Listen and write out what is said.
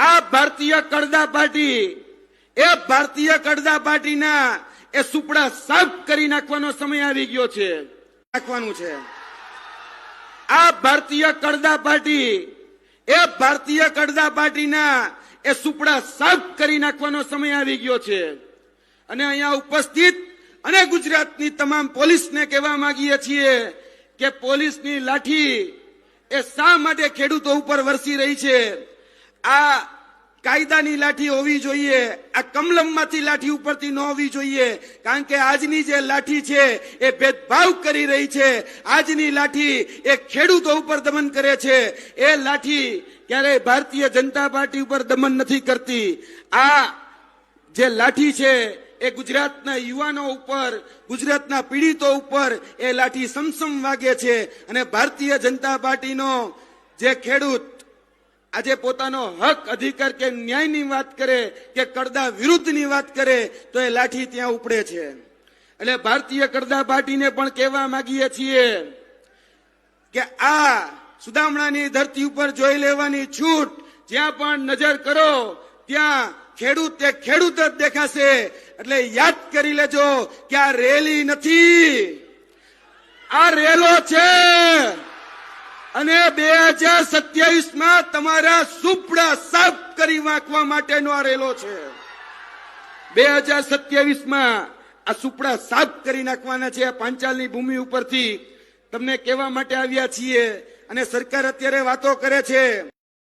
આ ભારતીય કડદા પાર્ટી એ ભારતીય કડદા પાર્ટીના એ સુપડા સાફ કરી નાખવાનો સમય આવી ગયો છે. નાખવાનું છે. આ ભારતીય કડદા પાર્ટી એ ભારતીય કડદા પાર્ટીના એ સુપડા સાફ કરી નાખવાનો સમય આવી ગયો છે. અને અહીંયા ઉપસ્થિત અને ગુજરાતની તમામ પોલીસને કહેવા માંગીએ છીએ કે પોલીસની લાઠી એ શા માટે ખેડૂતો ઉપર વરસી રહી છે. આ કાયદાની લાઠી હોવી જોઈએ, આ કમલમમાંથી લાઠી ઉપરથી ન હોવી જોઈએ. કારણ કે આજની જે લાઠી છે એ ભેદભાવ કરી રહી છે. આજની લાઠી એ ખેડૂતો ઉપર દમન કરે છે. એ લાઠી ક્યારેય ભારતીય જનતા પાર્ટી ઉપર દમન નથી કરતી. આ જે લાઠી છે એ ગુજરાતના યુવાનો ઉપર, ગુજરાતના પીડિતો ઉપર એ લાઠી સમસમ વાગે છે. અને ભારતીય જનતા પાર્ટીનો જે ખેડૂત આજે પોતાનો હક, અધિકાર કે ન્યાયની વાત કરે કે કડદા વિરુદ્ધની વાત કરે તો એ લાઠી ત્યાં ઉપડે છે. એટલે ભારતીય કડદા પાર્ટીને પણ કહેવા માંગીએ છીએ કે આ સુદામણાની ધરતી ઉપર જોઈ લેવાની છૂટ, જ્યાં પણ નજર કરો ત્યાં ખેડૂત એ ખેડૂત જ દેખાશે. એટલે યાદ કરી લેજો કે આ રેલી નથી, આ રેલો છે. અને 2027માં તમારા સુપડા સાફ કરી નાખવા માટેનો આ રેલો છે. 2027માં આ સુપડા સાફ કરી નાખવાના છે. પાંચાલની ભૂમિ ઉપરથી તમને કહેવા માટે આવ્યા છીએ. અને સરકાર અત્યારે વાતો કરે છે